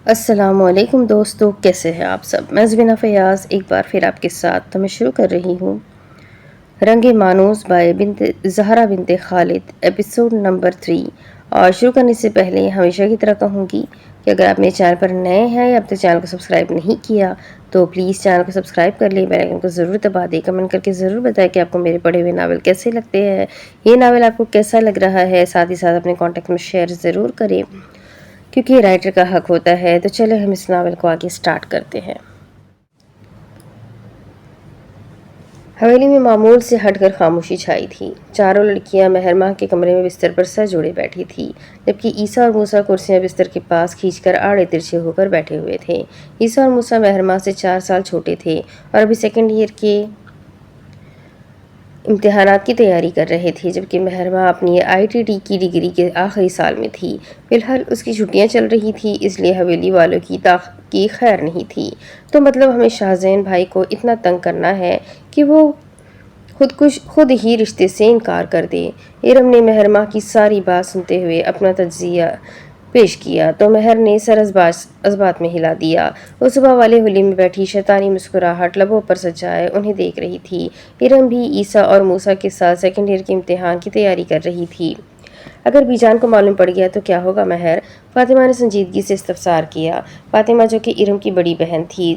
السلام علیکم دوستو، کیسے ہیں آپ سب؟ میں زبینہ فیاض ایک بار پھر آپ کے ساتھ تو میں شروع کر رہی ہوں رنگ مانوس بائے بنت زہرا بنت خالد ایپیسوڈ نمبر 3۔ اور شروع کرنے سے پہلے ہمیشہ کی طرح کہوں گی کہ اگر آپ میرے چینل پر نئے ہیں یا اب تک چینل کو سبسکرائب نہیں کیا تو پلیز چینل کو سبسکرائب کر لیں، بیل آئیکن کو ضرور دبا دیں، کمنٹ کر کے ضرور بتائیں کہ آپ کو میرے پڑھے ہوئے ناول کیسے لگتے ہیں، یہ ناول آپ کو کیسا لگ رہا ہے۔ ساتھ ہی ساتھ اپنے کانٹیکٹ میں شیئر ضرور کریں کیونکہ رائٹر کا حق ہوتا ہے۔ تو چلے ہم اس ناول کو آگے سٹارٹ کرتے ہیں۔ حویلی میں معمول سے ہٹ کر خاموشی چھائی تھی۔ چاروں لڑکیاں مہرماہ کے کمرے میں بستر پر سر جوڑے بیٹھی تھی، جبکہ عیسیٰ اور موسیٰ کرسیاں بستر کے پاس کھینچ کر آڑے ترچھے ہو کر بیٹھے ہوئے تھے۔ عیسیٰ اور موسیٰ مہرماہ سے 4 سال چھوٹے تھے اور ابھی سیکنڈ ایئر کے امتحانات کی تیاری کر رہے تھے، جبکہ مہرماہ اپنی ITT کی ڈگری کے آخری سال میں تھی۔ فی الحال اس کی چھٹیاں چل رہی تھیں، اس لیے حویلی والوں کی خیر نہیں تھی۔ تو مطلب ہمیں شاہزین بھائی کو اتنا تنگ کرنا ہے کہ وہ خود ہی رشتے سے انکار کر دے۔ ارم نے مہرماہ کی ساری بات سنتے ہوئے اپنا تجزیہ پیش کیا تو مہر نے سر اثبات میں ہلا دیا۔ وہ صبح والے حلے میں بیٹھی شیطانی مسکراہٹ لبوں پر سجائے انہیں دیکھ رہی تھی۔ ارم بھی عیسیٰ اور موسیٰ کے ساتھ سیکنڈ ایئر کے امتحان کی تیاری کر رہی تھی۔ اگر بی جان کو معلوم پڑ گیا تو کیا ہوگا مہر؟ فاطمہ نے سنجیدگی سے استفسار کیا۔ فاطمہ جو کہ ارم کی بڑی بہن تھی،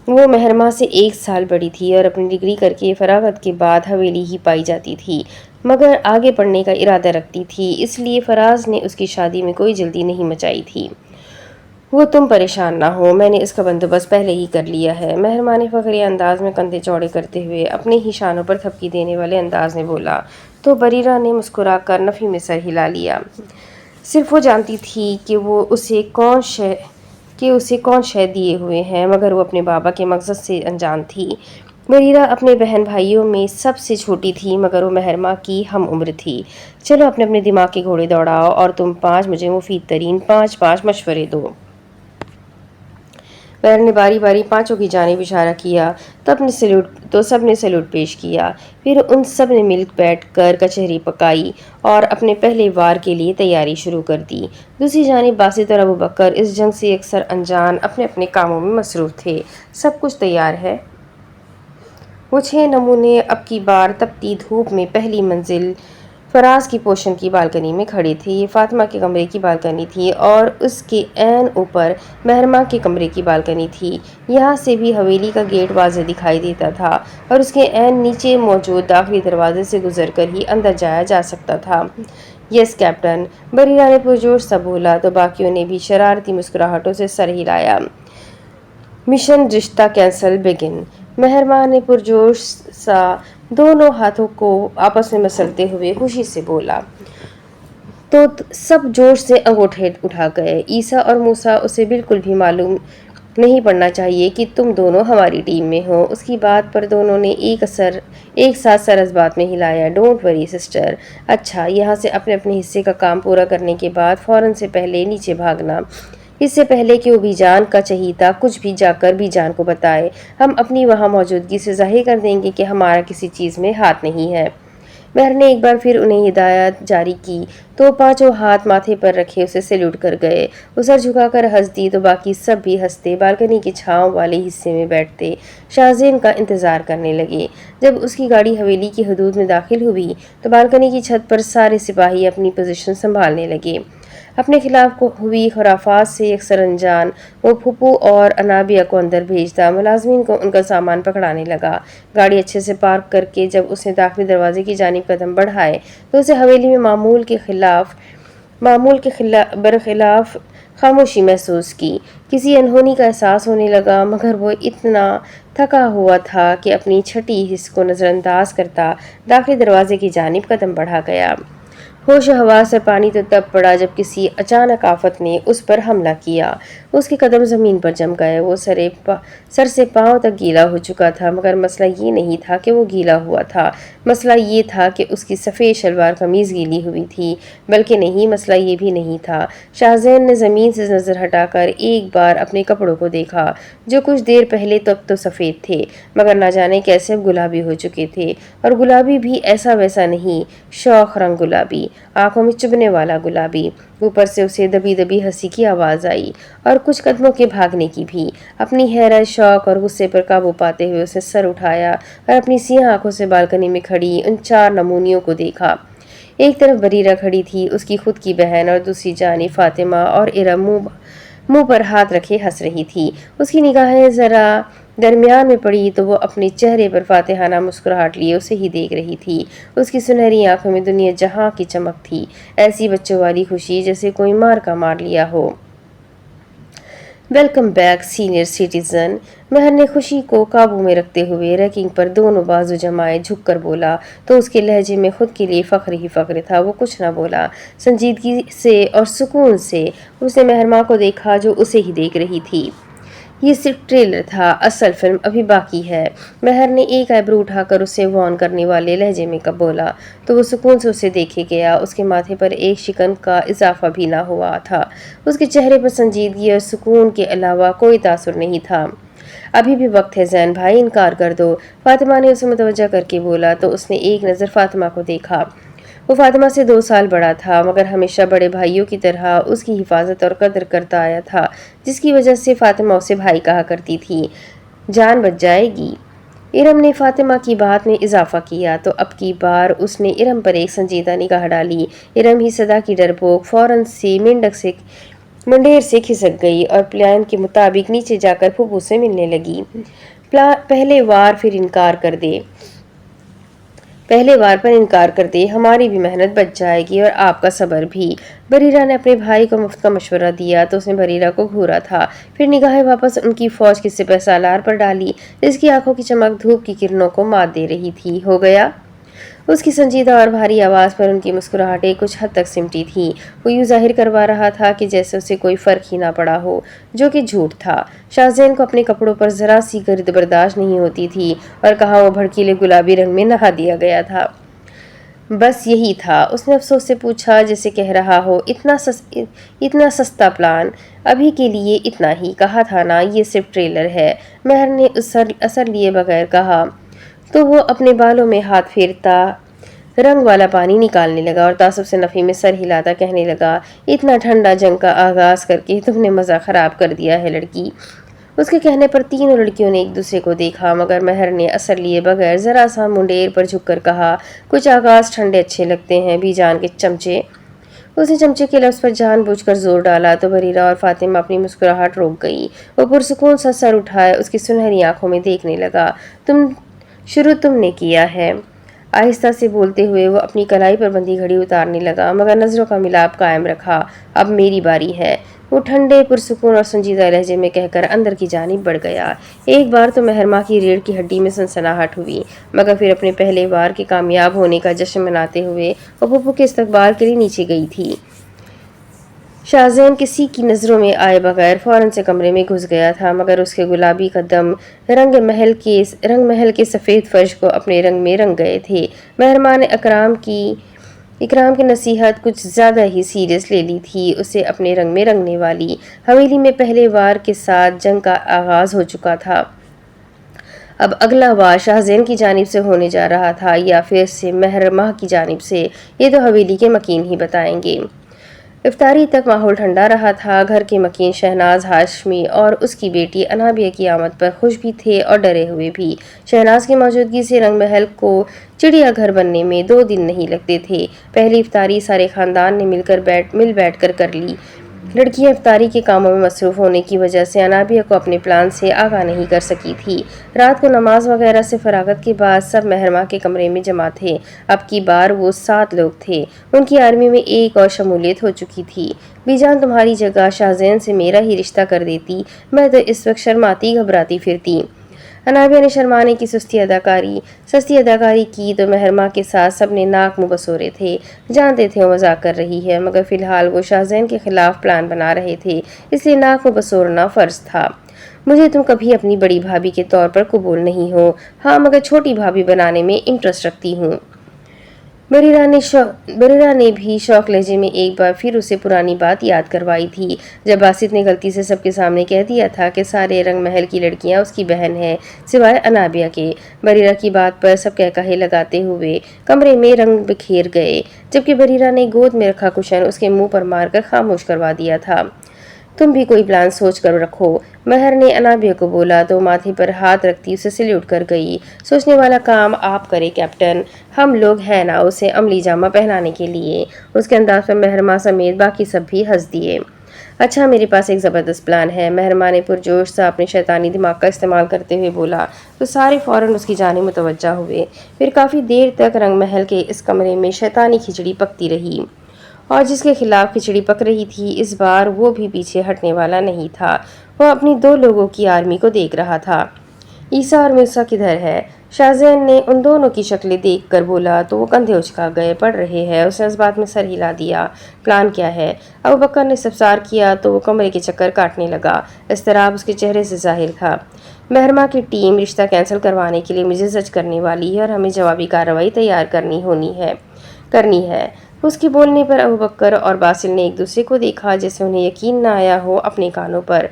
وہ مہرماہ سے 1 سال بڑی تھی اور اپنی ڈگری کر کے فراغت کے بعد حویلی ہی پائی جاتی تھی، مگر آگے پڑھنے کا ارادہ رکھتی تھی، اس لیے فراز نے اس کی شادی میں کوئی جلدی نہیں مچائی تھی۔ وہ تم پریشان نہ ہو، میں نے اس کا بندوبست پہلے ہی کر لیا ہے، مہرماہ نے فخریہ انداز میں کندھے چوڑے کرتے ہوئے اپنے ہی شانوں پر تھپکی دینے والے انداز میں بولا۔ تو بریرہ نے مسکرا کر نفی میں سر ہلا لیا۔ صرف وہ جانتی تھی کہ اسے کون شے دیے ہوئے ہیں، مگر وہ اپنے بابا کے مقصد سے انجان تھی۔ بریرہ اپنے بہن بھائیوں میں سب سے چھوٹی تھی، مگر وہ مہرماہ کی ہم عمر تھی۔ چلو اپنے اپنے دماغ کے گھوڑے دوڑاؤ اور تم 5 مجھے مفید ترین 5 مشورے دو۔ مہر نے باری باری 5 کی جانب اشارہ کیا تو سب نے سیلوٹ پیش کیا۔ پھر ان سب نے مل بیٹھ کر کچہری پکائی اور اپنے پہلے وار کے لیے تیاری شروع کر دی۔ دوسری جانب باسط اور ابوبکر اس جنگ سے یکسر انجان اپنے اپنے کاموں میں مصروف تھے۔ سب کچھ تیار ہے؟ وہ 6 نمونے اب کی بار تپتی دھوپ میں پہلی منزل فراز کی پوشن کی بالکنی میں کھڑے تھے۔ یہ فاطمہ کے کمرے کی بالکنی تھی اور اس کے عین اوپر مہرماہ کے کمرے کی بالکنی تھی۔ یہاں سے بھی حویلی کا گیٹ واضح دکھائی دیتا تھا اور اس کے عین نیچے موجود داخلی دروازے سے گزر کر ہی اندر جایا جا سکتا تھا۔ یس کیپٹن، بریرہ نے پرجوش سا بولا تو باقیوں نے بھی شرارتی مسکراہٹوں سے سر ہلایا۔ مشن رشتہ کینسل بگن، مہرماہ نے پرجوش سا دونوں ہاتھوں کو آپس میں مسلتے ہوئے خوشی سے بولا۔ تو سب جوش سے انگوٹھے اٹھا گئے۔ عیسیٰ اور موسیٰ، اسے بالکل بھی معلوم نہیں پڑنا چاہیے کہ تم دونوں ہماری ٹیم میں ہو۔ اس کی بات پر دونوں نے ایک ساتھ سر اثبات میں ہلایا۔ Don't worry sister. اچھا، یہاں سے اپنے اپنے حصے کا کام پورا کرنے کے بعد فوراً سے پہلے نیچے بھاگنا، اس سے پہلے کہ وہ بی جان کا چہیتا کچھ بھی جا کر بی جان کو بتائے۔ ہم اپنی وہاں موجودگی سے ظاہر کر دیں گے کہ ہمارا کسی چیز میں ہاتھ نہیں ہے۔ مہر نے ایک بار پھر انہیں ہدایت جاری کی تو وہ 5 ہاتھ ماتھے پر رکھے اسے سیلوٹ کر گئے۔ وہ سر جھکا کر ہنس دی تو باقی سب بھی ہنستے بالکنی کے چھاؤں والے حصے میں بیٹھتے شاہزین کا انتظار کرنے لگے۔ جب اس کی گاڑی حویلی کی حدود میں داخل ہوئی تو بالکنی کی چھت پر سارے سپاہی اپنی پوزیشن سنبھالنے لگے۔ اپنے خلاف ہوئی خرافات سے یکسر انجان وہ پھپھو اور انابیہ کو اندر بھیجتا، ملازمین کو ان کا سامان پکڑانے لگا۔ گاڑی اچھے سے پارک کر کے جب اس نے داخلی دروازے کی جانب قدم بڑھائے تو اسے حویلی میں معمول کے برخلاف خاموشی محسوس کی۔ کسی انہونی کا احساس ہونے لگا، مگر وہ اتنا تھکا ہوا تھا کہ اپنی چھٹی حس کو نظر انداز کرتا داخلی دروازے کی جانب قدم بڑھا گیا۔ ہوش و حواس سے پانی تو تب پڑا جب کسی اچانک آفت نے اس پر حملہ کیا۔ اس کے قدم زمین پر جم گئے۔ وہ سر سے پاؤں تک گیلا ہو چکا تھا، مگر مسئلہ یہ نہیں تھا کہ وہ گیلا ہوا تھا، مسئلہ یہ تھا کہ اس کی سفید شلوار قمیض گیلی ہوئی تھی۔ بلکہ نہیں، مسئلہ یہ بھی نہیں تھا۔ شاہزین نے زمین سے نظر ہٹا کر ایک بار اپنے کپڑوں کو دیکھا، جو کچھ دیر پہلے تک تو سفید تھے، مگر نہ جانے کیسے اب گلابی ہو چکے تھے، اور گلابی بھی ایسا ویسا نہیں، شوخ رنگ گلابی۔ आंखों में चुभने वाला गुलाबी। ऊपर से उसे दबी दबी हंसी की आवाज आई और कुछ कदमों के भागने की भी। अपनी हैरत, शौक और गुस्से पर काबू पाते हुए उसने सर उठाया और अपनी सियाह आंखों से बालकनी में खड़ी उन 4 नमूनियों को देखा। एक तरफ बरीरा खड़ी थी, उसकी खुद की बहन, और दूसरी जानी फातिमा और इरम मुंह पर हाथ रखे हंस रही थी। उसकी निगाहें जरा दरमियान में पड़ी तो वो अपने चेहरे पर फातिहाना मुस्कुराहट लिए उसे ही देख रही थी। उसकी सुनहरी आंखों में दुनिया जहां की चमक थी, ऐसी बच्चों वाली खुशी जैसे कोई मार का मार लिया हो। Welcome back senior citizen. महर ने खुशी को काबू में रखते हुए रैकिंग पर दोनों बाजू जमाए झुककर बोला तो उसके लहजे में खुद के लिए फख्र ही फख्र था। वो कुछ न बोला। संजीदगी से और सुकून से उसने महरमा को देखा जो उसे ही देख रही थी। ये सिर्फ ट्रेलर था, असल फिल्म अभी बाकी है। महर ने एक आईब्रो उठाकर उसे वॉर्न करने वाले लहजे में कब बोला तो वो सुकून से उसे देखे गया। उसके माथे पर एक शिकन का इजाफा भी ना हुआ था। उसके चेहरे पर संजीदगी और सुकून के अलावा कोई तासुर नहीं था। अभी भी वक्त है जैन भाई, इनकार कर दो, फातिमा ने उसे मुतवज्जा करके बोला तो उसने एक नज़र फातिमा को देखा। वो फातिमा से 2 साल बड़ा था, मगर हमेशा बड़े भाइयों की तरह उसकी हिफाजत और कदर करता आया था, जिसकी वजह से फातिमा उसे भाई कहा करती थी। जान बच जाएगी। इरम ने फातिमा की बात में इजाफा किया तो अब की बार उसने इरम पर एक संजीदा निगाह डाली। इरम ही सदा की डरपोक फौरन से मुंडेर से खिसक गई और प्लान के मुताबिक नीचे जाकर फूफू से मिलने लगी। पहले वार पर इनकार कर दे, हमारी भी मेहनत बच जाएगी और आपका सब्र भी। बरीरा ने अपने भाई को मुफ्त का मशवरा दिया तो उसने बरीरा को घूरा था, फिर निगाहें वापस उनकी फौज के सिपह सालार पर डाली, जिसकी आंखों की चमक धूप की किरणों को मात दे रही थी। हो गया। उसकी संजीदा और भारी आवाज पर उनकी मुस्कुराहटें कुछ हद तक सिमटी थी। वो यूं जाहिर करवा रहा था कि जैसे उसे कोई फर्क ही ना पड़ा हो, जो कि झूठ था। शाहजैन को अपने कपड़ों पर जरा सी गर्द बर्दाश्त नहीं होती थी और कहा वो भड़कीले गुलाबी रंग में नहा दिया गया था। बस यही था। उसने अफसोस से पूछा जैसे कह रहा हो, इतना सस्ता प्लान, अभी के लिए इतना ही। कहा था ना ये सिर्फ ट्रेलर है। महर ने असर लिए बगैर कहा तो वो अपने बालों में हाथ फेरता रंग वाला पानी निकालने लगा और तासुब से नफी में सर हिलाता कहने लगा, इतना ठंडा जंग का आगाज करके तुमने मज़ा ख़राब कर दिया है लड़की। उसके कहने पर तीनों लड़कियों ने एक दूसरे को देखा, मगर महर ने असर लिए बगैर जरा सा मुंडेर पर झुककर कहा, कुछ आगाज ठंडे अच्छे लगते हैं बीजान के चमचे। उसने चमचे के लफ्ज़ पर जानबूझकर जोर डाला तो बरीरा और फातिमा अपनी मुस्कुराहट रोक गई। वो पुरसुकून सा सर उठाए उसकी सुनहरी आंखों में देखने लगा। तुमने किया है। आहिस्ता से बोलते हुए वो अपनी कलाई पर बंधी घड़ी उतारने लगा, मगर नजरों का मिलाप कायम रखा। अब मेरी बारी है। वो ठंडे पुरसुकून और संजीदा लहजे में कहकर अंदर की जानिब बढ़ गया। एक बार तो महरमा की रीढ़ की हड्डी में सनसनाहट हुई, मगर फिर अपने पहले वार के कामयाब होने का जश्न मनाते हुए वो पप्पू के इस्तकबाल के लिए नीचे गई थी। शाहजैन किसी की नज़रों में आए बगैर फौरन से कमरे में घुस गया था, मगर उसके गुलाबी कदम रंग महल के सफ़ेद फर्श को अपने रंग में रंग गए थे। महरमा ने इकराम की नसीहत कुछ ज़्यादा ही सीरियस ले ली थी। उसे अपने रंग में रंगने वाली हवेली में पहले वार के साथ जंग का आगाज हो चुका था। अब अगला वार शाहजैन की जानिब से होने जा रहा था या फिर से महरमा की जानिब से, ये तो हवेली के मकीन ही बताएंगे। इफ्तारी तक माहौल ठंडा रहा था। घर के मकीन शहनाज हाशमी और उसकी बेटी अनाबिया की आमद पर खुश भी थे और डरे हुए भी। शहनाज की मौजूदगी से रंग महल को चिड़िया घर बनने में 2 दिन नहीं लगते थे। पहली इफ्तारी सारे खानदान ने मिल बैठ कर ली। लड़कियां इफ्तारी के कामों में मसरूफ होने की वजह से अनाबिया को अपने प्लान से आगाह नहीं कर सकी थी। रात को नमाज वगैरह से फरागत के बाद सब महरमा के कमरे में जमा थे। अब की बार वो 7 लोग थे। उनकी आर्मी में एक और शमूलियत हो चुकी थी। बीजान तुम्हारी जगह शाहजैन से मेरा ही रिश्ता कर देती, मैं तो इस वक्त शर्माती घबराती फिरती। अनाबिया ने शर्माने की सस्ती अदाकारी की तो महरमा के साथ सबने नाक मुंह बसोरे थे। जानते थे वो मजाक कर रही है, मगर फिलहाल वो शाहजैन के खिलाफ प्लान बना रहे थे, इसलिए नाक मुंह बसोरना फर्ज था। मुझे तुम कभी अपनी बड़ी भाभी के तौर पर कबूल नहीं हो। हाँ, मगर छोटी भाभी बनाने में इंटरेस्ट रखती हूँ। बरीरा ने भी शौक लहजे में एक बार फिर उसे पुरानी बात याद करवाई थी, जब बासित ने गलती से सबके सामने कह दिया था कि सारे रंग महल की लड़कियां उसकी बहन हैं, सिवाय अनाबिया के। बरीरा की बात पर सब कहकहे लगाते हुए कमरे में रंग बिखेर गए, जबकि बरीरा ने गोद में रखा कुशन उसके मुंह पर मारकर खामोश करवा दिया था। तुम भी कोई प्लान सोच कर रखो, महर ने अनाबिया को बोला तो माथे पर हाथ रखती उसे सैल्यूट कर गई। सोचने वाला काम आप करे कैप्टन, हम लोग हैं ना उसे अमली जामा पहनाने के लिए। उसके अंदाज पर महरमा समेत बाकी सब भी हंस दिए। अच्छा, मेरे पास एक ज़बरदस्त प्लान है, महरमा ने पुरजोश से अपने शैतानी दिमाग का इस्तेमाल करते हुए बोला, तो सारे फौरन उसकी जानिब मुतवज्जा हुए। फिर काफ़ी देर तक रंग महल के इस कमरे में शैतानी खिचड़ी पकती रही, और जिसके खिलाफ खिचड़ी पक रही थी इस बार वो भी पीछे हटने वाला नहीं था। वह अपनी 2 लोगों की आर्मी को देख रहा था। ईसा और मूसा किधर है? शाहजैन ने उन दोनों की शक्लें देखकर बोला तो वो कंधे उचका गए। पढ़ रहे हैं, उसने इस बात में सर हिला दिया। प्लान क्या है? अबू बकर ने इस्तफसार किया तो वो कमरे के चक्कर काटने लगा। इस्तराब उसके चेहरे से जाहिर था। महरमा की टीम रिश्ता कैंसिल करवाने के लिए मुझे जज करने वाली है और हमें जवाबी कार्रवाई तैयार करनी है। उसके बोलने पर अबू बकर और बासिल ने एक दूसरे को देखा, जैसे उन्हें यकीन न आया हो अपने कानों पर।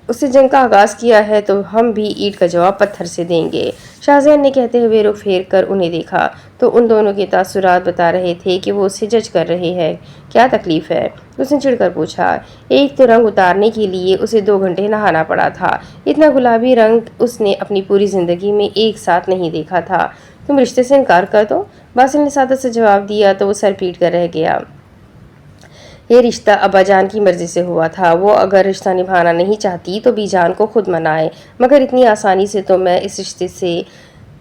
उससे जंग का आगाज किया है तो हम भी ईंट का जवाब पत्थर से देंगे, शाहजैन ने कहते हुए रुख फेर कर उन्हें देखा तो उन दोनों के तासुरात बता रहे थे कि वो उसे जज कर रहे हैं। क्या तकलीफ है? उसने चिढ़कर पूछा। एक तो रंग उतारने के लिए उसे 2 घंटे नहाना पड़ा था। इतना गुलाबी रंग उसने अपनी पूरी जिंदगी में एक साथ नहीं देखा था। तुम रिश्ते से इनकार कर दो, बासिल ने सादा से जवाब दिया तो वो सर पीट कर रह गया। ये रिश्ता अब्बाजान की मर्जी से हुआ था। वो अगर रिश्ता निभाना नहीं चाहती तो बीजान को खुद मनाए, मगर इतनी आसानी से तो मैं इस रिश्ते से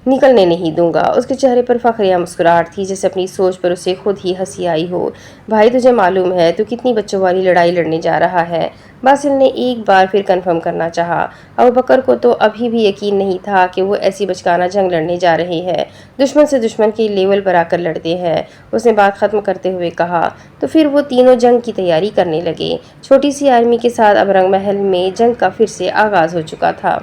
निकलने नहीं दूंगा। उसके चेहरे पर फखरिया मुस्कुराहट थी, जैसे अपनी सोच पर उसे खुद ही हंसी आई हो। भाई, तुझे मालूम है तू कितनी बच्चों वाली लड़ाई लड़ने जा रहा है? बासिल ने एक बार फिर कंफर्म करना चाहा। अबू बकर को तो अभी भी यकीन नहीं था कि वो ऐसी बचकाना जंग लड़ने जा रहे हैं। दुश्मन से दुश्मन के लेवल पर आकर लड़ते हैं। उसने बात खत्म करते हुए कहा तो फिर वो तीनों जंग की तैयारी करने लगे। छोटी सी आर्मी के साथ अब रंग महल में जंग का फिर से आगाज हो चुका था।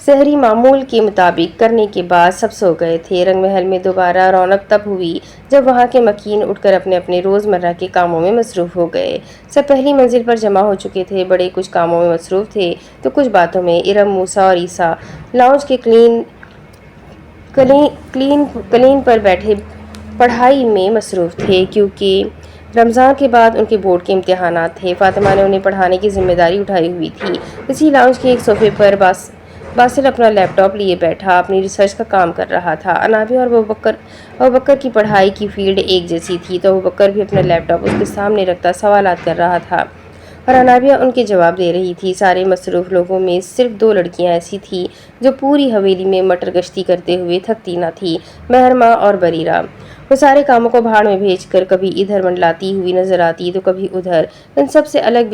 शहरी मामूल के मुताबिक करने के बाद सब सो गए थे। रंग महल में दोबारा रौनक तब हुई जब वहां के मकीन उठकर अपने अपने रोज़मर्रा के कामों में मसरूफ़ हो गए। सब पहली मंजिल पर जमा हो चुके थे। बड़े कुछ कामों में मसरूफ़ थे तो कुछ बातों में। इरम, मूसा और ईसा लाउंज के क्लीन पर बैठे पढ़ाई में मसरूफ़ थे, क्योंकि रमज़ान के बाद उनके बोर्ड के इम्तिहानात थे। फातिमा ने उन्हें पढ़ाने की जिम्मेदारी उठाई हुई थी। इसी लाउंज के एक सोफे पर बासिल अपना लैपटॉप लिए बैठा अपनी रिसर्च का काम कर रहा था। अनाबिया और अबू बकर की पढ़ाई की फील्ड एक जैसी थी, तो अबू बकर भी अपना लैपटॉप उसके सामने रखता सवालात कर रहा था और अनाबिया उनके जवाब दे रही थी। सारे मसरूफ़ लोगों में सिर्फ 2 लड़कियां ऐसी थीं जो पूरी हवेली में मटर गश्ती करते हुए थकती न थी, महरमा और बरीरा। वो सारे कामों को भाड़ में भेजकर कभी इधर मंडलाती हुई नजर आती तो कभी उधर। इन सबसे अलग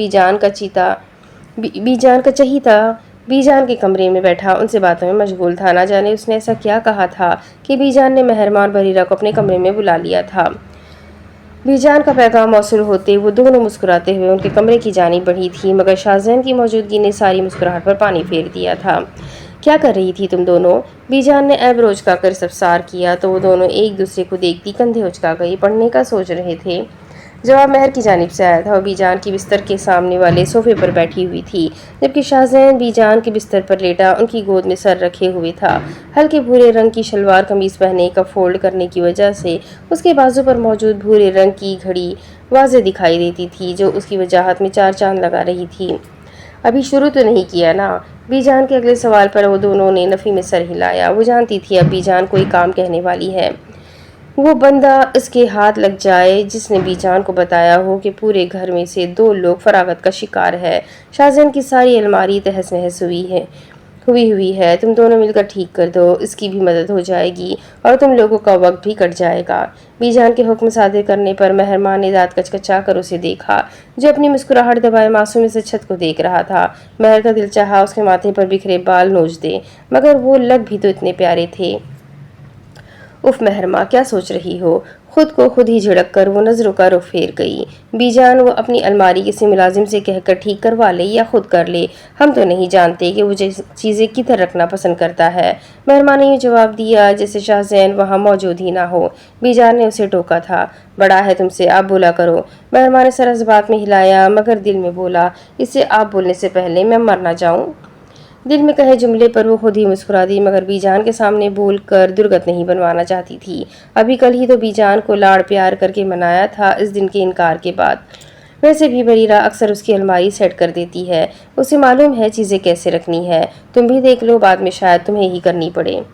बीजान के कमरे में बैठा उनसे बातों में मशगूल था। ना जाने उसने ऐसा क्या कहा था कि बीजान ने महरमा और बरीरा को अपने कमरे में बुला लिया था। बीजान का पैगाम मौसूल होते वो दोनों मुस्कुराते हुए उनके कमरे की जानिब बढ़ी थी, मगर शाहजैन की मौजूदगी ने सारी मुस्कुराहट पर पानी फेर दिया था। क्या कर रही थी तुम दोनों? बीजान ने ऐब उचका कर इस्तफसार किया तो वो दोनों एक दूसरे को देखती कंधे उचका गई। पढ़ने का सोच रहे थे। जवाब महर की जानिब से आया था। वो बीजान की बिस्तर के सामने वाले सोफे पर बैठी हुई थी, जबकि शाहजैन बीजान के बिस्तर पर लेटा उनकी गोद में सर रखे हुए था। हल्के भूरे रंग की शलवार कमीज पहने का फोल्ड करने की वजह से उसके बाजू पर मौजूद भूरे रंग की घड़ी वाज़ेह दिखाई देती थी, जो उसकी वजाहत में 4 चांद लगा रही थी। अभी शुरू तो नहीं किया ना? बीजान के अगले सवाल पर वो दोनों ने नफ़ी में सर हिलाया। वो जानती थी अब बीजान कोई काम कहने वाली है। वो बंदा इसके हाथ लग जाए जिसने बीजान को बताया हो कि पूरे घर में से 2 लोग फरागत का शिकार है। शाहजैन की सारी अलमारी तहस नहस हुई है। तुम दोनों मिलकर ठीक कर दो, इसकी भी मदद हो जाएगी और तुम लोगों का वक्त भी कट जाएगा। बीजान के हुक्म सादे करने पर मेहरमान ने दांत कचकचा कर उसे देखा, जो अपनी मुस्कुराहट दबाए मासूमी से छत को देख रहा था। महर का दिल चाहा उसके माथे पर बिखरे बाल नोच दे, मगर वो लग भी तो इतने प्यारे थे। उफ महरमा, क्या सोच रही हो? खुद को खुद ही झिड़क कर वो नजरों का रुख फेर गई। बीजान, वो अपनी अलमारी किसी मुलाजिम से कहकर ठीक करवा ले या खुद कर ले, हम तो नहीं जानते कि वो चीज़ें किधर रखना पसंद करता है। महरमा ने यूँ जवाब दिया जैसे शाहजैन वहाँ मौजूद ही ना हो। बीजान ने उसे टोका था। बड़ा है तुमसे, आप बोला करो। महरमा ने सर जबात में हिलाया मगर दिल में बोला, इससे आप बोलने से पहले मैं मर ना जाऊँ। दिल में कहे जुमले पर वो खुद ही मुस्कुरा दी, मगर बीजान के सामने बोल कर दुर्गत नहीं बनवाना चाहती थी। अभी कल ही तो बीजान को लाड़ प्यार करके मनाया था इस दिन के इनकार के बाद। वैसे भी बरीरा अक्सर उसकी अलमारी सेट कर देती है, उसे मालूम है चीज़ें कैसे रखनी है। तुम भी देख लो, बाद में शायद तुम्हें ही करनी पड़े।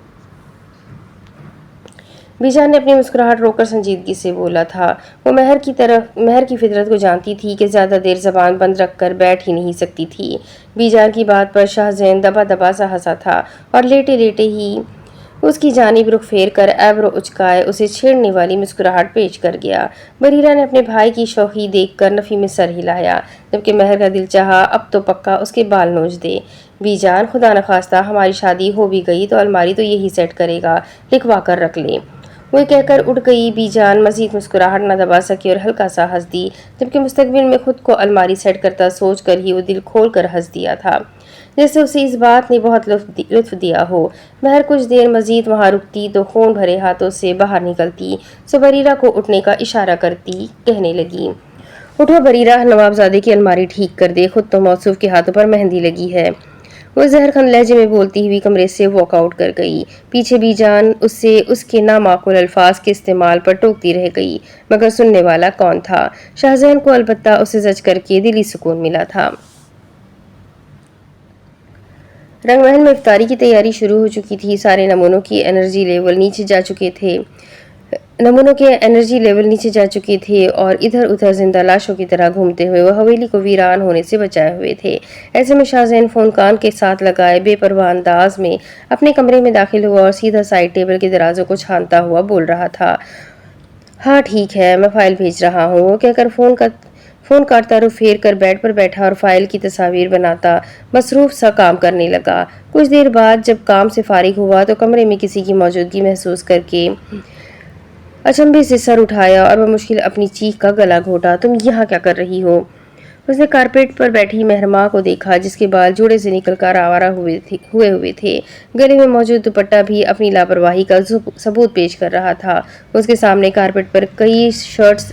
बीजान ने अपनी मुस्कुराहट रोककर संजीदगी से बोला था। वो महर की फितरत को जानती थी कि ज्यादा देर जबान बंद रखकर बैठ ही नहीं सकती थी। बीजान की बात पर शाहजैन दबा दबा सा हंसा था और लेटे लेटे ही उसकी जानिब रुख फेर कर एब्रो उचकाए उसे छेड़ने वाली मुस्कुराहट पेश कर गया। बरीरा ने अपने भाई की शौखी देखकर नफी में सर हिलाया, जबकि महर का दिल चाहा अब तो पक्का उसके बाल नोच दे। बीजान, खुदा न खास्ता हमारी शादी हो भी गई तो अलमारी तो यही सेट करेगा, लिखवा कर रख ले। वो कहकर उठ गई। बीजान मजीद मुस्कुराहट न दबा सकी और हल्का सा हंस दी, जबकि मुस्तकबिल में खुद को अलमारी सेट करता सोच कर ही वो दिल खोल कर हंस दिया था, जैसे उसे इस बात ने बहुत लुत्फ दिया हो। महर कुछ देर मजीद वहाँ रुकती तो खून भरे हाथों से बाहर निकलती सो बरीरा को उठने का इशारा करती कहने लगी, उठो बरीरा, नवाबजादे की अलमारी ठीक कर दे, खुद तो मौसूफ के हाथों पर मेहंदी लगी है। वो जहरखंद लहजे में बोलती हुई कमरे से वॉकआउट कर गई। पीछे बीजान उससे उसके नामाकुल अल्फाज के इस्तेमाल पर टोकती रह गई, मगर सुनने वाला कौन था? शाहजहान को अलबत्ता उसे जज करके दिली सुकून मिला था। रंगमहल में इफ्तारी की तैयारी शुरू हो चुकी थी। सारे नमूनों के एनर्जी लेवल नीचे जा चुके थे और इधर उधर जिंदा लाशों की तरह घूमते हुए वह हवेली को वीरान होने से बचाए हुए थे। ऐसे में शाहजैन फोन कान के साथ लगाए बेपरवाह अंदाज में अपने कमरे में दाखिल हुआ और सीधा साइड टेबल के दराजों को छानता हुआ बोल रहा था, हाँ ठीक है, मैं फाइल भेज रहा हूँ। वो कहकर फोन काटता रुख फेर कर बेड पर बैठा और फाइल की तस्वीर बनाता मसरूफ सा काम करने लगा। कुछ देर बाद जब काम से फारिग हुआ तो कमरे में किसी की मौजूदगी महसूस करके अचंभे से सर उठाया और बमुश्किल अपनी चीख का गला घोटा, तुम यहाँ क्या कर रही हो? उसने कारपेट पर बैठी महरमा को देखा, जिसके बाल जोड़े से निकलकर आवारा हुए हुए थे। गले में मौजूद दुपट्टा भी अपनी लापरवाही का सबूत पेश कर रहा था। उसके सामने कारपेट पर कई शर्ट्स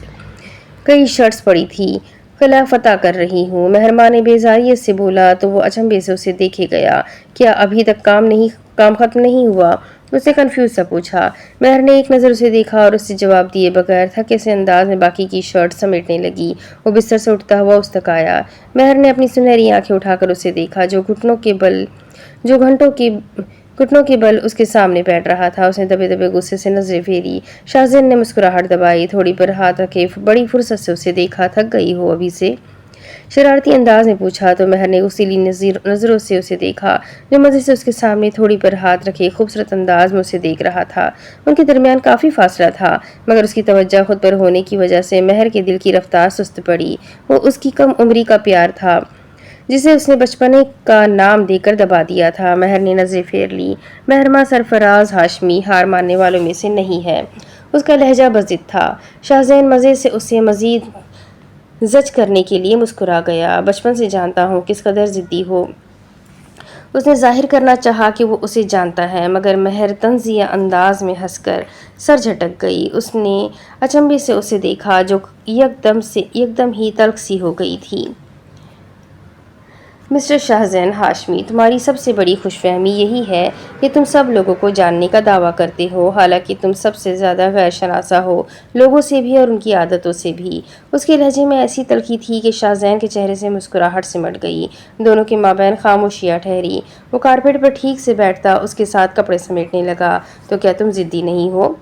पड़ी थी। कला फतह कर रही हूँ, महरमा ने बेजारियत से बोला तो वो अचंभे से उसे देखे गया। क्या अभी तक काम खत्म नहीं हुआ? उसने कंफ्यूज सा पूछा। महर ने एक नज़र उसे देखा और उससे जवाब दिए बगैर थके से अंदाज में बाकी की शर्ट समेटने लगी। वो बिस्तर से उठता हुआ उस तक आया। महर ने अपनी सुनहरी आंखें उठाकर उसे देखा, जो घुटनों के बल उसके सामने बैठ रहा था। उसने दबे दबे गुस्से से नजरें फेरी। शाहजैन ने मुस्कुराहट दबाई, थोड़ी पर हाथ रखे बड़ी फुर्सत से उसे देखा। थक गई हो अभी से? शरारती अंदाज में पूछा तो महर ने उसीली नजरों से उसे देखा, जो मजे से उसके सामने थोड़ी पर हाथ रखे खूबसूरत अंदाज में उसे देख रहा था। उनके दरमियान काफी फासला था, मगर उसकी तवज्जो खुद पर होने की वजह से महर के दिल की रफ्तार सुस्त पड़ी। वो उसकी कम उम्री का प्यार था, जिसे उसने बचपने का नाम देकर दबा दिया था। महर ने नजरें फेर ली। महरमा सरफराज हाशमी हार मानने वालों में से नहीं है। उसका लहजा बज़िद था। शाहजैन मजे से उसे मजीद जज करने के लिए मुस्कुरा गया। बचपन से जानता हूँ किस कदर जिद्दी हो। उसने जाहिर करना चाहा कि वो उसे जानता है, मगर महर तंजिया अंदाज में हंसकर सर झटक गई। उसने अचंभे से उसे देखा, जो एकदम ही तल्ख सी हो गई थी। मिस्टर शाहजैन हाशमी, तुम्हारी सबसे बड़ी खुशफहमी यही है कि तुम सब लोगों को जानने का दावा करते हो, हालांकि तुम सबसे ज़्यादा गैर शनासा हो, लोगों से भी और उनकी आदतों से भी। उसके लहजे में ऐसी तलखी थी कि शाहजैन के चेहरे से मुस्कुराहट सिमट गई। दोनों के माबैन खामोशियाँ ठहरी। वो कारपेट पर ठीक से बैठता उसके साथ कपड़े समेटने लगा। तो क्या तुम ज़िद्दी नहीं हो?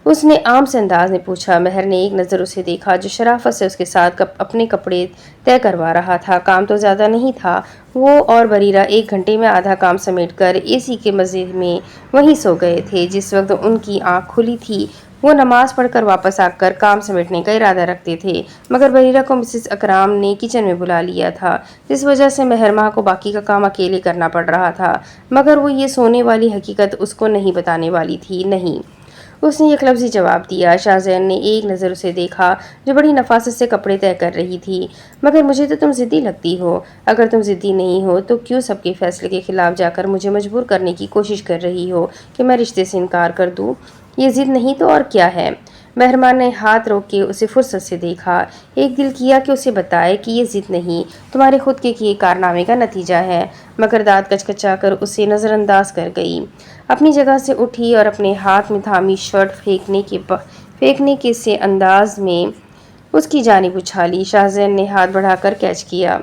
उसने आम से अंदाज में पूछा। महर ने एक नज़र उसे देखा, जो शराफत से उसके साथ अपने कपड़े तय करवा रहा था। काम तो ज़्यादा नहीं था। वो और बरीरा 1 घंटे में आधा काम समेटकर एसी के मज़े में वहीं सो गए थे। जिस वक्त उनकी आंख खुली थी, वो नमाज पढ़कर वापस आकर काम समेटने का इरादा रखते थे, मगर बरीरा को मिसेस अकराम ने किचन में बुला लिया था, जिस वजह से महरमा को बाकी का काम अकेले करना पड़ रहा था। मगर वो ये सोने वाली हकीकत उसको नहीं बताने वाली थी। नहीं, اس نے ایک لفظی جواب دیا۔ شاہزین نے ایک نظر اسے دیکھا جو بڑی نفاست سے کپڑے طے کر رہی تھی۔ مگر مجھے تو تم ضدی لگتی ہو۔ اگر تم ضدی نہیں ہو تو کیوں سب کے فیصلے کے خلاف جا کر مجھے مجبور کرنے کی کوشش کر رہی ہو کہ میں رشتے سے انکار کر دوں؟ یہ ضد نہیں تو اور کیا ہے؟ مہرمان نے ہاتھ روک کے اسے فرصت سے دیکھا۔ ایک دل کیا کہ اسے بتائے کہ یہ ضد نہیں، تمہارے خود کے کیے کارنامے کا نتیجہ ہے، مگر دانت کچکچا کر اسے نظر انداز کر گئی۔ اپنی جگہ سے اٹھی اور اپنے ہاتھ میں تھامی شرٹ پھینکنے کے سے انداز میں اس کی جانب اچھالی۔ شاہزین نے ہاتھ بڑھا کر کیچ کیا۔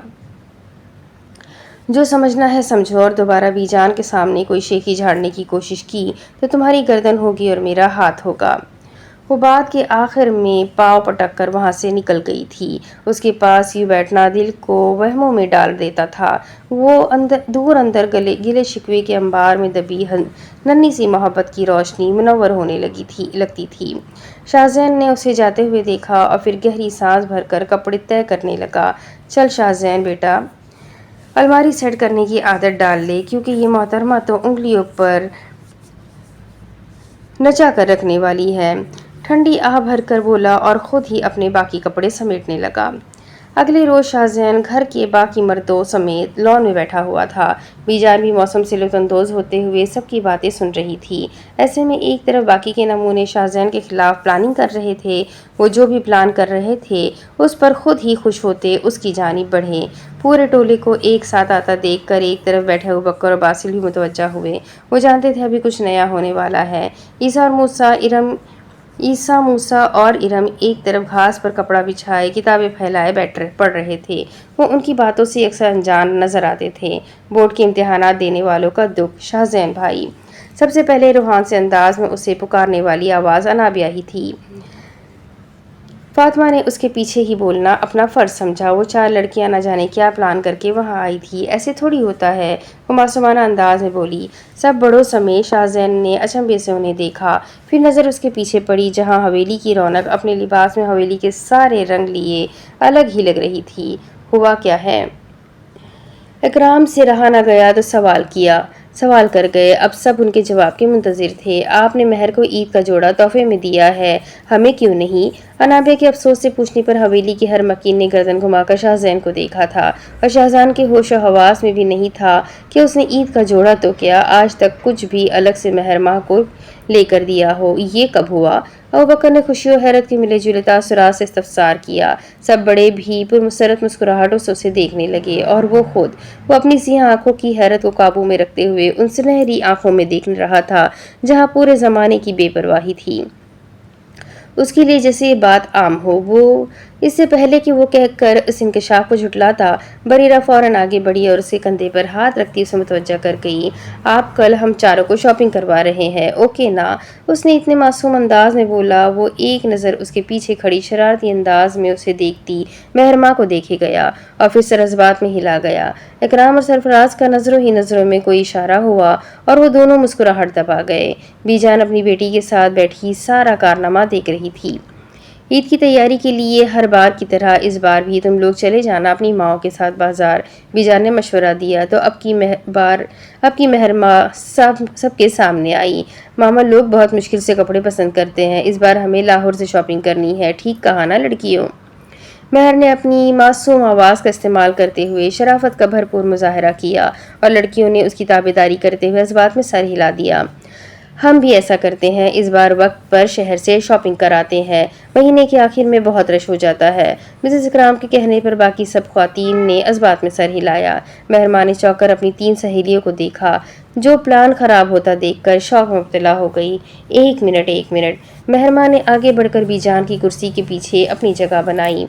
جو سمجھنا ہے سمجھو، اور دوبارہ بی جان کے سامنے کوئی شیخی جھاڑنے کی کوشش کی تو تمہاری گردن ہوگی اور میرا ہاتھ ہوگا۔ وہ بات کے آخر میں پاؤں پٹک کر وہاں سے نکل گئی تھی۔ اس کے پاس یوں بیٹھنا دل کو وہموں میں ڈال دیتا تھا۔ وہ دور اندر گلے شکوے کے انبار میں دبی ننھی سی محبت کی روشنی منور ہونے لگتی تھی۔ شاہزین نے اسے جاتے ہوئے دیکھا اور پھر گہری سانس بھر کر کپڑے طے کرنے لگا۔ چل شاہزین بیٹا، الماری سیٹ کرنے کی عادت ڈال لے، کیونکہ یہ محترمہ تو انگلیوں پر نچا کر رکھنے والی ہے۔ ٹھنڈی آہ بھر کر بولا اور خود ہی اپنے باقی کپڑے سمیٹنے لگا۔ اگلے روز شاہزین گھر کے باقی مردوں سمیت لان میں بیٹھا ہوا تھا۔ بی جان بھی موسم سے لطف اندوز ہوتے ہوئے سب کی باتیں سن رہی تھی۔ ایسے میں ایک طرف باقی کے نمونے شاہزین کے خلاف پلاننگ کر رہے تھے۔ وہ جو بھی پلان کر رہے تھے اس پر خود ہی خوش ہوتے اس کی جانب بڑھے۔ پورے ٹولے کو ایک ساتھ آتا دیکھ کر ایک طرف بیٹھے ہوئے بکر اور باسل بھی متوجہ ہوئے۔ وہ جانتے تھے ابھی کچھ نیا ہونے والا ہے۔ عیسیٰ موسیٰ اور ارم ایک طرف گھاس پر کپڑا بچھائے کتابیں پھیلائے پڑھ رہے تھے۔ وہ ان کی باتوں سے اکثر انجان نظر آتے تھے۔ بورڈ کے امتحانات دینے والوں کا دکھ۔ شاہزین بھائی، سب سے پہلے روحان سے انداز میں اسے پکارنے والی آواز انابیہ ہی تھی۔ فاطمہ نے اس کے پیچھے ہی بولنا اپنا فرض سمجھا۔ وہ 4 لڑکیاں نہ جانے کیا پلان کر کے وہاں آئی تھی، ایسے تھوڑی ہوتا ہے۔ وہ معصومانہ انداز میں بولی۔ سب بڑوں سمیت شاہزین نے اچنبھے سے انہیں دیکھا، پھر نظر اس کے پیچھے پڑی جہاں حویلی کی رونق اپنے لباس میں حویلی کے سارے رنگ لیے الگ ہی لگ رہی تھی۔ ہوا کیا ہے؟ اکرام سے رہا نہ گیا تو سوال کر گئے۔ اب سب ان کے جواب کے منتظر تھے۔ آپ نے مہر کو عید کا جوڑا تحفے میں دیا ہے، ہمیں کیوں نہیں؟ انابیہ کے افسوس سے پوچھنے پر حویلی کی ہر مکین نے گردن گھما کر شاہزین کو دیکھا تھا، اور شاہزان کے ہوش و حواس میں بھی نہیں تھا کہ اس نے عید کا جوڑا تو کیا، آج تک کچھ بھی الگ سے مہر ماہ کو لے کر دیا ہو۔ یہ کب ہوا؟ ابوبکر نے خوشی و حیرت کے ملے جلے تاثرات سے استفسار کیا۔ سب بڑے بھی پرمسرت مسکراہٹوں سے اسے دیکھنے لگے، اور وہ اپنی سیاہ آنکھوں کی حیرت کو قابو میں رکھتے ہوئے ان سنہری آنکھوں میں دیکھ رہا تھا جہاں پورے زمانے کی بے پرواہی تھی۔ اس کے لیے جیسے یہ بات عام ہو۔ وہ اس سے پہلے کہ وہ کہہ کر اس انکشاف کو جھٹلاتا، بریرہ فوراً آگے بڑھی اور اسے کندھے پر ہاتھ رکھتی اسے متوجہ کر گئی۔ آپ کل ہم چاروں کو شاپنگ کروا رہے ہیں، اوکے نا؟ اس نے اتنے معصوم انداز میں بولا۔ وہ ایک نظر اس کے پیچھے کھڑی شرارتی انداز میں اسے دیکھتی مہر ماہ کو دیکھے گیا اور پھر سر اس بات میں ہلا گیا۔ اکرام اور سرفراز کا نظروں ہی نظروں میں کوئی اشارہ ہوا اور وہ دونوں مسکراہٹ دبا گئے۔ بی جان اپنی بیٹی کے ساتھ بیٹھی سارا کارنامہ دیکھ رہی تھی۔ عید کی تیاری کے لیے ہر بار کی طرح اس بار بھی تم لوگ چلے جانا اپنی ماؤں کے ساتھ بازار، بی جان نے مشورہ دیا تو اب کی مہر ماہ سب کے سامنے آئی۔ ماما لوگ بہت مشکل سے کپڑے پسند کرتے ہیں، اس بار ہمیں لاہور سے شاپنگ کرنی ہے، ٹھیک کہا نا لڑکیوں؟ مہر نے اپنی معصوم آواز کا استعمال کرتے ہوئے شرافت کا بھرپور مظاہرہ کیا، اور لڑکیوں نے اس کی تابعداری کرتے ہوئے اس بات میں سر ہلا دیا۔ ہم بھی ایسا کرتے ہیں، اس بار وقت پر شہر سے شاپنگ کراتے ہیں، مہینے کے آخر میں بہت رش ہو جاتا ہے۔ مسز اکرام کے کہنے پر باقی سب خواتین نے اس بات میں سر ہلایا۔ مہر ماہ نے چونک کر اپنی 3 سہیلیوں کو دیکھا جو پلان خراب ہوتا دیکھ کر شوق میں مبتلا ہو گئی۔ ایک منٹ۔ مہر ماہ نے آگے بڑھ کر بی جان کی کرسی کے پیچھے اپنی جگہ بنائی۔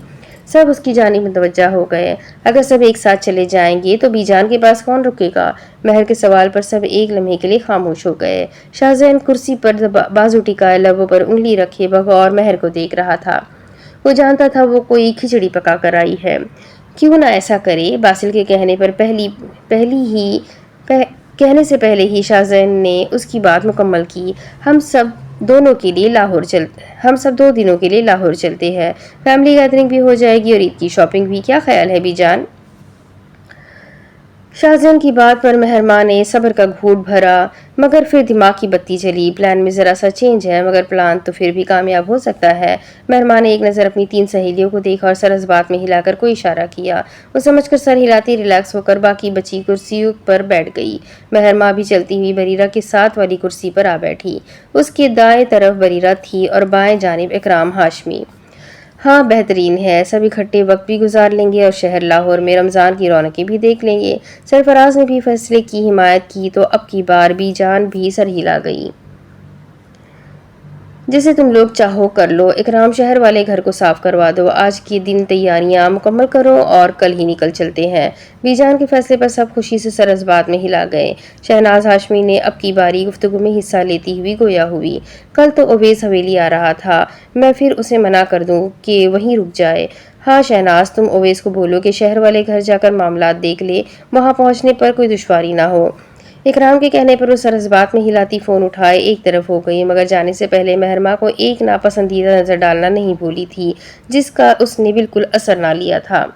سب اس کی جانب متوجہ ہو گئے۔ اگر سب ایک ساتھ چلے جائیں گے تو بی جان کے پاس کون رکے گا؟ مہر کے سوال پر سب ایک لمحے کے لیے خاموش ہو گئے۔ شاہزین کرسی پر بازو ٹکائے لبوں پر انگلی رکھے بغور مہر کو دیکھ رہا تھا۔ وہ جانتا تھا وہ کوئی کھچڑی پکا کر آئی ہے۔ کیوں نہ ایسا کرے؟ باسل کے کہنے پر کہنے سے پہلے ہی شاہزین نے اس کی بات مکمل کی۔ ہم سب 2 دنوں کے لیے لاہور چلتے ہیں، فیملی گیدرنگ بھی ہو جائے گی اور عید کی شاپنگ بھی، کیا خیال ہے بی جان؟ شاہزین کی بات پر مہرماں نے صبر کا گھونٹ بھرا، مگر پھر دماغ کی بتی جلی۔ پلان میں ذرا سا چینج ہے، مگر پلان تو پھر بھی کامیاب ہو سکتا ہے۔ مہرماں نے ایک نظر اپنی 3 سہیلیوں کو دیکھا اور سر اس بات میں ہلا کر کوئی اشارہ کیا۔ وہ سمجھ کر سر ہلاتی ریلیکس ہو کر باقی بچی کرسیوں پر بیٹھ گئی۔ مہرماں بھی چلتی ہوئی بریرہ کے ساتھ والی کرسی پر آ بیٹھی۔ اس کے دائیں طرف بریرہ تھی اور بائیں جانب اکرام ہاشمی۔ ہاں بہترین ہے، سب اکٹھے وقت بھی گزار لیں گے اور شہر لاہور میں رمضان کی رونقیں بھی دیکھ لیں گے۔ سرفراز نے بھی فیصلے کی حمایت کی تو اب کی بار بی جان بھی سر ہلا گئی۔ جسے تم لوگ چاہو کر لو، اکرام شہر والے گھر کو صاف کروا دو، آج کے دن تیاریاں مکمل کرو اور کل ہی نکل چلتے ہیں۔ بی جان کے فیصلے پر سب خوشی سے سر اس بات میں ہلا گئے۔ شہناز ہاشمی نے اب کی باری گفتگو میں حصہ لیتی ہوئی گویا ہوئی۔ کل تو اویس حویلی آ رہا تھا، میں پھر اسے منع کر دوں کہ وہیں رک جائے۔ ہاں شہناز، تم اویس کو بولو کہ شہر والے گھر جا کر معاملات دیکھ لے، وہاں پہنچنے پر کوئی دشواری نہ ہو۔ اکرام کے کہنے پر وہ سر اس بات میں ہلاتی فون اٹھائے ایک طرف ہو گئی، مگر جانے سے پہلے مہرماں کو ایک ناپسندیدہ نظر ڈالنا نہیں بھولی تھی، جس کا اس نے بالکل اثر نہ لیا تھا۔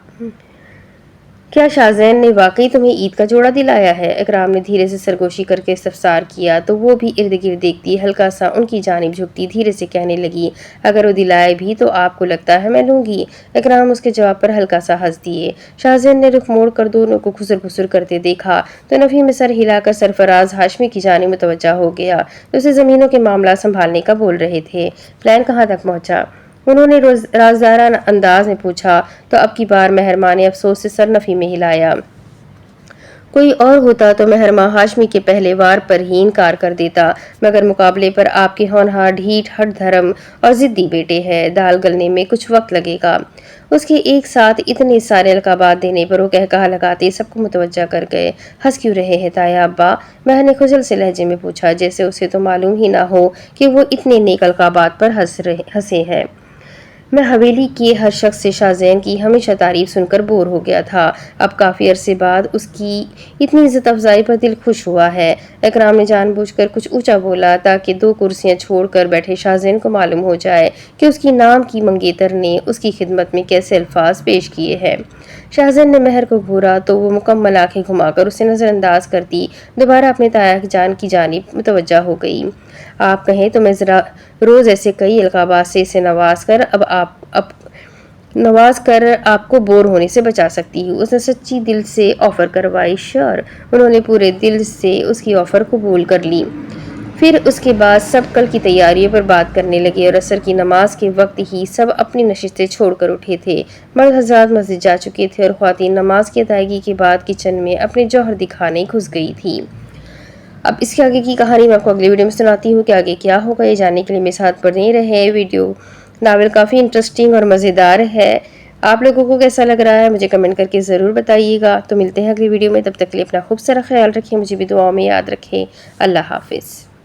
کیا شاہزین نے واقعی تمہیں عید کا جوڑا دلایا ہے؟ اکرام نے دھیرے سے سرگوشی کر کے استفسار کیا تو وہ بھی ارد گرد دیکھتی، ہلکا سا ان کی جانب جھکتی دھیرے سے کہنے لگی، اگر وہ دلائے بھی تو آپ کو لگتا ہے میں لوں گی؟ اکرام اس کے جواب پر ہلکا سا ہنس دیے۔ شاہزین نے رخ موڑ کر دونوں کو خسر پسر کرتے دیکھا تو نفی میں سر ہلا کر سرفراز ہاشمی کی جانب متوجہ ہو گیا، جو اسے زمینوں کے معاملات سنبھالنے کا بول رہے تھے۔ پلان کہاں تک پہنچا؟ انہوں نے رازدارانہ انداز میں پوچھا تو اب کی بار مہرماں نے افسوس سے سر نفی میں ہلایا۔ کوئی اور ہوتا تو مہرماں ہاشمی کے پہلے وار پر ہی انکار کر دیتا، مگر مقابلے پر آپ کے ہونہار ڈھیٹ ہٹ دھرم اور ضدی بیٹے ہیں، دال گلنے میں کچھ وقت لگے گا۔ اس کے ایک ساتھ اتنے سارے القابات دینے پر وہ کہا لگاتے سب کو متوجہ کر گئے۔ ہنس کیوں رہے ہیں تایا ابا؟ مہر نے خجل سے لہجے میں پوچھا، جیسے اسے تو معلوم ہی نہ ہو کہ وہ اتنے نیک القابات پر ہنسے ہیں۔ میں حویلی کے ہر شخص سے شاہزین کی ہمیشہ تعریف سن کر بور ہو گیا تھا، اب کافی عرصے بعد اس کی اتنی عزت افزائی پر دل خوش ہوا ہے۔ اکرام نے جان بوجھ کر کچھ اونچا بولا تاکہ 2 کرسیاں چھوڑ کر بیٹھے شاہزین کو معلوم ہو جائے کہ اس کی نام کی منگیتر نے اس کی خدمت میں کیسے الفاظ پیش کیے ہیں۔ شاہزین نے مہر کو گھورا تو وہ مکمل آنکھیں گھما کر اسے نظر انداز کرتی دوبارہ اپنے تایا جان کی جانب متوجہ ہو گئی۔ آپ کہیں تو میں ذرا روز ایسے کئی القابات سے اسے نواز کر آپ کو بور ہونے سے بچا سکتی ہوں۔ اس نے سچی دل سے آفر کروائی۔ شور انہوں نے پورے دل سے اس کی آفر قبول کر لی۔ پھر اس کے بعد سب کل کی تیاریوں پر بات کرنے لگے اور عصر کی نماز کے وقت ہی سب اپنی نشستیں چھوڑ کر اٹھے تھے۔ مرد حضرات مسجد جا چکے تھے اور خواتین نماز کی ادائیگی کے بعد کچن میں اپنے جوہر دکھانے گھس گئی تھی۔ اب اس کے آگے کی کہانی میں آپ کو اگلی ویڈیو میں سناتی ہوں کہ آگے کیا ہوگا۔ یہ جاننے کے لیے میرے ساتھ بنے رہے۔ ویڈیو ناول کافی انٹرسٹنگ اور مزیدار ہے، آپ لوگوں کو کیسا لگ رہا ہے مجھے کمنٹ کر کے ضرور بتائیے گا۔ تو ملتے ہیں اگلی ویڈیو میں، تب تک کے لیے اپنا خوب سارا خیال رکھیں، مجھے بھی دعاؤں میں یاد رکھیں۔ اللہ حافظ۔